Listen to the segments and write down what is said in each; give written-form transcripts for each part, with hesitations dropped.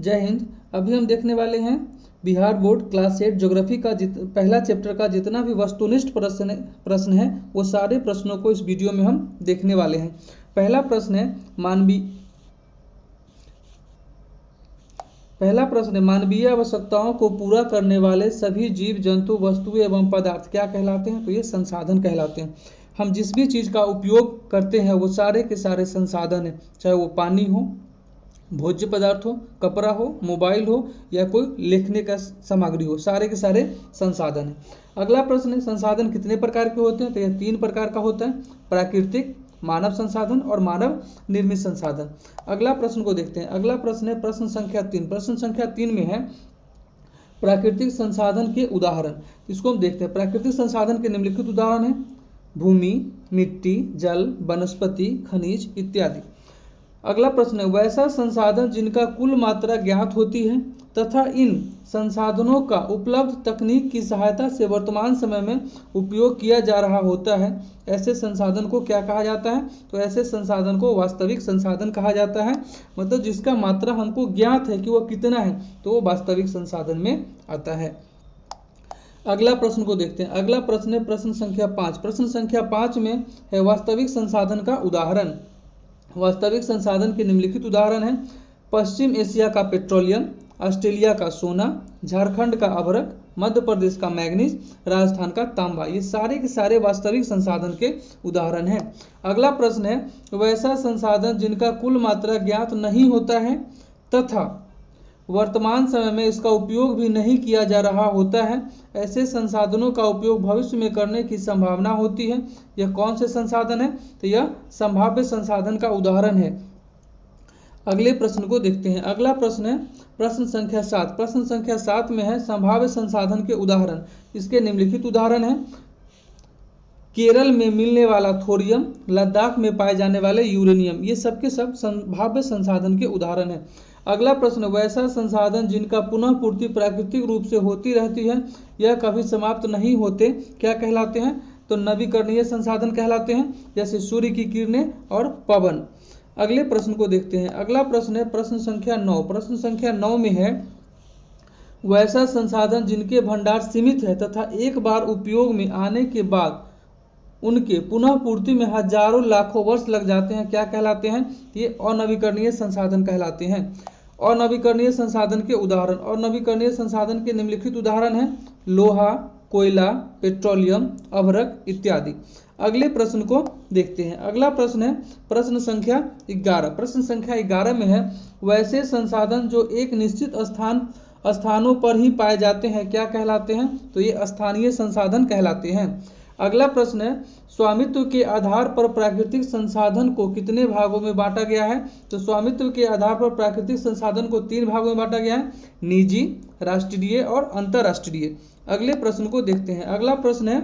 जय हिंद। अभी हम देखने वाले हैं बिहार बोर्ड क्लास 8 ज्योग्राफी का पहला चैप्टर का जितना भी वस्तुनिष्ठ प्रश्न है वो सारे प्रश्नों को इस वीडियो में हम देखने वाले हैं। पहला प्रश्न है मानवीय आवश्यकताओं को पूरा करने वाले सभी जीव जंतु वस्तुएं एवं पदार्थ क्या कहलाते हैं? तो ये संसाधन कहलाते हैं। हम जिस भी चीज़ का उपयोग करते हैं वो सारे के सारे संसाधन हैं, चाहे वो पानी हो, भोज्य पदार्थ हो, कपड़ा हो, मोबाइल हो या कोई लिखने का सामग्री हो, सारे के सारे संसाधन है। अगला प्रश्न है संसाधन कितने प्रकार के होते हैं? तो यह 3 प्रकार का होता है, प्राकृतिक, मानव संसाधन और मानव निर्मित संसाधन। अगला प्रश्न को देखते हैं। अगला प्रश्न है प्रश्न संख्या 3। प्रश्न संख्या 3 में है प्राकृतिक संसाधन के उदाहरण। इसको हम देखते हैं। प्राकृतिक संसाधन के निम्नलिखित उदाहरण है भूमि, मिट्टी, जल, वनस्पति, खनिज इत्यादि। अगला प्रश्न है वैसा संसाधन जिनका कुल मात्रा ज्ञात होती है तथा इन संसाधनों का उपलब्ध तकनीक की सहायता से वर्तमान समय में उपयोग किया जा रहा होता है, ऐसे संसाधन को क्या कहा जाता है? तो ऐसे संसाधन को वास्तविक संसाधन कहा जाता है। मतलब जिसका मात्रा हमको ज्ञात है कि वो कितना है, तो वो वास्तविक संसाधन में आता है। अगला प्रश्न को देखते हैं। अगला प्रश्न है प्रश्न संख्या 5। प्रश्न संख्या 5 में है वास्तविक संसाधन का उदाहरण। वास्तविक संसाधन के निम्नलिखित उदाहरण हैं पश्चिम एशिया का पेट्रोलियम, ऑस्ट्रेलिया का सोना, झारखंड का अभ्रक, मध्य प्रदेश का मैग्नीज, राजस्थान का तांबा। ये सारे के सारे वास्तविक संसाधन के उदाहरण हैं। अगला प्रश्न है वैसा संसाधन जिनका कुल मात्रा ज्ञात नहीं होता है तथा वर्तमान समय में इसका उपयोग भी नहीं किया जा रहा होता है, ऐसे संसाधनों का उपयोग भविष्य में करने की संभावना होती है। यह कौन से संसाधन है? तो यह संभाव्य संसाधन का उदाहरण है। अगले प्रश्न को देखते हैं। अगला प्रश्न है प्रश्न संख्या 7। प्रश्न संख्या 7 में है संभाव्य संसाधन के उदाहरण। इसके निम्नलिखित उदाहरण है केरल में मिलने वाला थोरियम, लद्दाख में पाए जाने वाले यूरेनियम। ये सब के सब संभाव्य संसाधन के उदाहरण है। अगला प्रश्न वैसा संसाधन जिनका पुनः पूर्ति प्राकृतिक रूप से होती रहती है, यह कभी समाप्त नहीं होते, क्या कहलाते हैं? तो नवीकरणीय संसाधन कहलाते हैं, जैसे सूर्य की किरणें और पवन। अगले प्रश्न को देखते हैं। अगला प्रश्न है प्रश्न संख्या 9। प्रश्न संख्या 9 में है वैसा संसाधन जिनके भंडार सीमित है तथा एक बार उपयोग में आने के बाद उनके पुनः पूर्ति में हजारों लाखों वर्ष लग जाते हैं, क्या कहलाते हैं? ये अनवीकरणीय संसाधन कहलाते हैं। अनवीकरणीय संसाधन के उदाहरण। अनवीकरणीय संसाधन के निम्नलिखित उदाहरण हैं लोहा, कोयला, पेट्रोलियम, अभ्रक इत्यादि। अगले प्रश्न को देखते हैं। अगला प्रश्न है प्रश्न संख्या 11। प्रश्न संख्या 11 में है वैसे संसाधन जो एक निश्चित स्थानों पर ही पाए जाते हैं, क्या कहलाते हैं? तो ये स्थानीय संसाधन कहलाते हैं। अगला प्रश्न है स्वामित्व के आधार पर प्राकृतिक संसाधन को कितने भागों में बांटा गया है? तो स्वामित्व के आधार पर प्राकृतिक संसाधन को 3 भागों में बांटा गया है, निजी, राष्ट्रीय और अंतर्राष्ट्रीय। अगले प्रश्न को देखते हैं। अगला प्रश्न है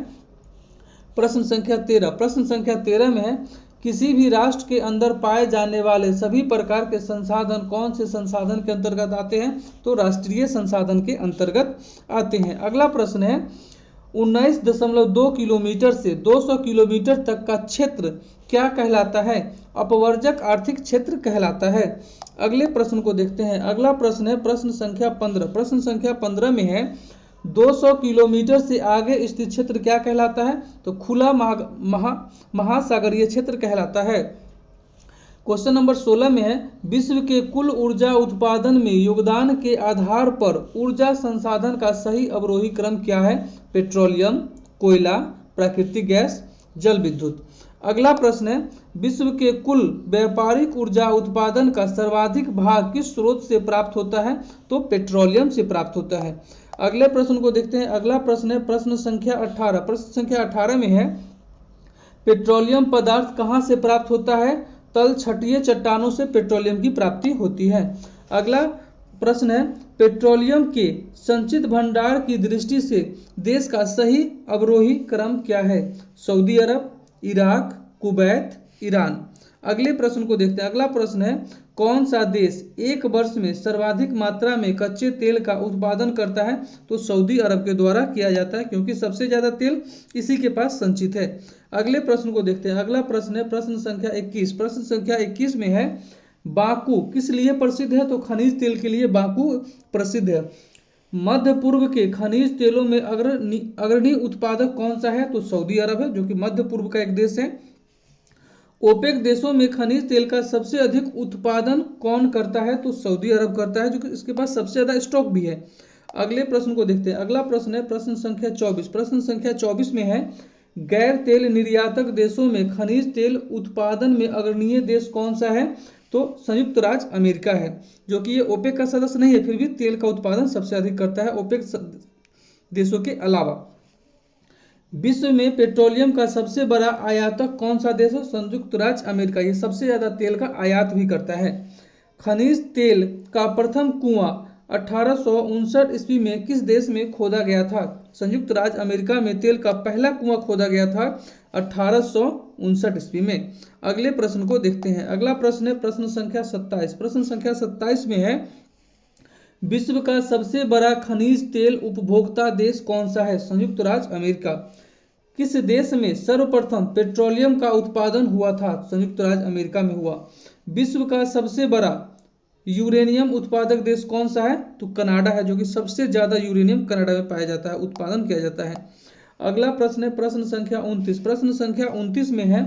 प्रश्न संख्या 13। प्रश्न संख्या 13 में है किसी भी राष्ट्र के अंदर पाए जाने वाले सभी प्रकार के संसाधन कौन से संसाधन के अंतर्गत आते हैं? तो राष्ट्रीय संसाधन के अंतर्गत आते हैं। अगला प्रश्न है 19.2 किलोमीटर से 200 किलोमीटर तक का क्षेत्र क्या कहलाता है? अपवर्जक आर्थिक क्षेत्र कहलाता है। अगले प्रश्न को देखते हैं। अगला प्रश्न है प्रश्न संख्या 15। प्रश्न संख्या 15 में है 200 किलोमीटर से आगे स्थित क्षेत्र क्या कहलाता है? तो खुला महासागरीय क्षेत्र कहलाता है। क्वेश्चन नंबर 16 में है विश्व के कुल ऊर्जा उत्पादन में योगदान के आधार पर ऊर्जा संसाधन का सही अवरोही क्रम क्या है? पेट्रोलियम, कोयला, प्राकृतिक गैस, जल विद्युत। अगला प्रश्न है विश्व के कुल व्यापारिक ऊर्जा उत्पादन का सर्वाधिक भाग किस स्रोत से प्राप्त होता है? तो पेट्रोलियम से प्राप्त होता है। अगले प्रश्न को देखते हैं। अगला प्रश्न है प्रश्न संख्या 18। प्रश्न संख्या 18 में है पेट्रोलियम पदार्थ कहाँ से प्राप्त होता है? तलछटीय चट्टानों से पेट्रोलियम की प्राप्ति होती है। अगला प्रश्न है पेट्रोलियम के संचित भंडार की दृष्टि से देश का सही अवरोही क्रम क्या है? सऊदी अरब, इराक, कुवैत, ईरान। अगले प्रश्न को देखते हैं। अगला प्रश्न है कौन सा देश एक वर्ष में सर्वाधिक मात्रा में कच्चे तेल का उत्पादन करता है? तो सऊदी अरब के द्वारा किया जाता है, क्योंकि सबसे ज्यादा तेल इसी के पास संचित है। अगले प्रश्न को देखते हैं। अगला प्रश्न है प्रश्न संख्या 21। प्रश्न संख्या 21 में है बाकू किस लिए प्रसिद्ध है? तो खनिज तेल के लिए बाकू प्रसिद्ध है। मध्य पूर्व के खनिज तेलों में अग्रणी उत्पादक कौन सा है? तो सऊदी अरब है, जो कि मध्य पूर्व का एक देश है। ओपेक देशों में खनिज तेल का सबसे अधिक उत्पादन कौन करता है? तो सऊदी अरब करता है, जो कि इसके पास सबसे ज्यादा स्टॉक भी है। अगले प्रश्न को देखते हैं। अगला प्रश्न है प्रश्न संख्या 24। प्रश्न संख्या 24 में है, गैर तेल निर्यातक देशों में खनिज तेल उत्पादन में अग्रणीय देश कौन सा है? तो संयुक्त राज्य अमेरिका है, जो कि ये ओपेक का सदस्य नहीं है, फिर भी तेल का उत्पादन सबसे अधिक करता है ओपेक देशों के अलावा। विश्व में पेट्रोलियम का सबसे बड़ा आयातक कौन सा देश है? संयुक्त राज्य अमेरिका, ये सबसे ज्यादा तेल का आयात भी करता है। खनिज तेल का प्रथम कुआं 1859 ईस्वी में किस देश में खोदा गया था? संयुक्त राज्य अमेरिका में तेल का पहला कुआं खोदा गया था 1859 ईस्वी में। अगले प्रश्न को देखते हैं। अगला प्रश्न है प्रश्न संख्या 27। प्रश्न संख्या 27 में है, विश्व का सबसे बड़ा खनिज तेल उपभोक्ता देश कौन सा है? संयुक्त राज्य अमेरिका। किस देश में सर्वप्रथम पेट्रोलियम का उत्पादन हुआ था? संयुक्त राज्य अमेरिका में हुआ। विश्व का सबसे बड़ा यूरेनियम उत्पादक देश कौन सा है? तो कनाडा है, जो कि सबसे ज्यादा यूरेनियम कनाडा में पाया जाता है, उत्पादन किया जाता है। अगला प्रश्न है प्रश्न संख्या 29। प्रश्न संख्या 29 में है,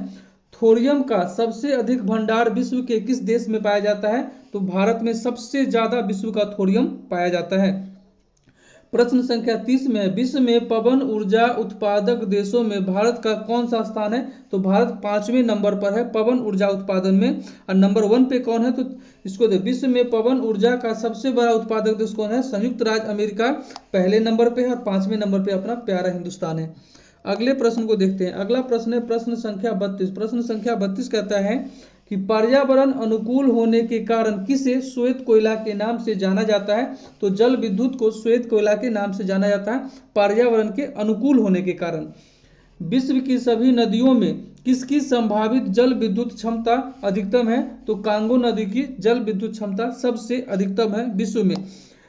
थोरियम का सबसे अधिक भंडार विश्व के किस देश में पाया जाता है? तो भारत में सबसे ज्यादा विश्व का थोरियम पाया जाता है। प्रश्न संख्या 30 में, विश्व में पवन ऊर्जा उत्पादक देशों में भारत का कौन सा स्थान है? तो भारत 5वें नंबर पर है पवन ऊर्जा उत्पादन में। और नंबर 1 पे कौन है? तो इसको दे, विश्व में पवन ऊर्जा का सबसे बड़ा उत्पादक देश कौन है? संयुक्त राज्य अमेरिका पहले नंबर पे है, और 5वें नंबर पे अपना प्यारा हिंदुस्तान है। अगले प्रश्न को देखते हैं। अगला प्रश्न है प्रश्न संख्या 32। प्रश्न संख्या 32 कहता है कि पर्यावरण अनुकूल होने के कारण किसे श्वेत कोयला के नाम से जाना जाता है? तो जल विद्युत को श्वेत कोयला के नाम से जाना जाता है, पर्यावरण के अनुकूल होने के कारण। विश्व की सभी नदियों में किसकी संभावित जल विद्युत क्षमता अधिकतम है? तो कांगो नदी की जल विद्युत क्षमता सबसे अधिकतम है विश्व में।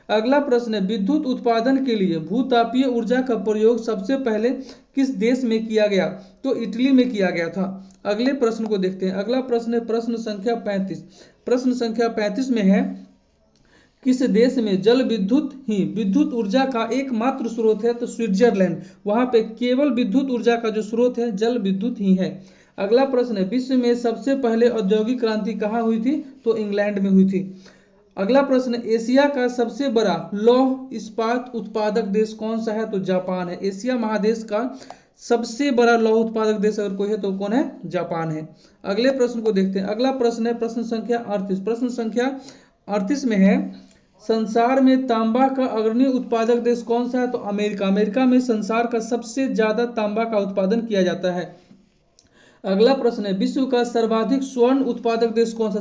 अगला प्रश्न है, विद्युत उत्पादन के लिए भूतापीय ऊर्जा का प्रयोग सबसे पहले किस देश में किया गया? तो इटली में किया गया था। अगले प्रश्न को देखते हैं। अगला प्रश्न है प्रश्न संख्या 35। प्रश्न संख्या 35 में है, किस देश में जल विद्युत ही विद्युत ऊर्जा का एकमात्र स्रोत है? तो स्विट्जरलैंड, वहां पे केवल विद्युत ऊर्जा का जो स्रोत है जल विद्युत ही है। अगला प्रश्न है, विश्व में सबसे पहले औद्योगिक क्रांति कहाँ हुई थी? तो इंग्लैंड में हुई थी। अगला प्रश्न, एशिया का सबसे बड़ा लौह इस्पात उत्पादक देश कौन सा है? तो जापान है। एशिया महादेश का सबसे बड़ा लौह उत्पादक देश अगर कोई है तो कौन है? जापान है। अगले प्रश्न को देखते हैं। अगला प्रश्न है प्रश्न संख्या 38। प्रश्न संख्या 38 में है, संसार में तांबा का अग्रणी उत्पादक देश कौन सा है? तो अमेरिका। अमेरिका में संसार का सबसे ज्यादा तांबा का उत्पादन किया जाता है। अगला प्रश्न है, विश्व का सर्वाधिक स्वर्ण उत्पादक देश कौन सा?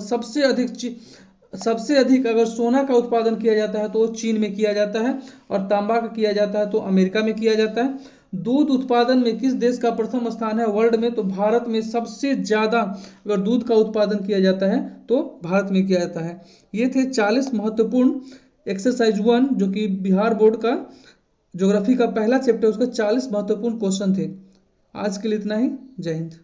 सबसे अधिक अगर सोना का उत्पादन किया जाता है तो चीन में किया जाता है, और तांबा का किया जाता है तो अमेरिका में किया जाता है। दूध उत्पादन में किस देश का प्रथम स्थान है वर्ल्ड में? तो भारत में सबसे ज्यादा अगर दूध का उत्पादन किया जाता है तो भारत में किया जाता है। ये थे 40 महत्वपूर्ण एक्सरसाइज 1, जो कि बिहार बोर्ड का ज्योग्राफी का पहला चैप्टर, उसका 40 महत्वपूर्ण क्वेश्चन थे। आज के लिए इतना ही। जय हिंद।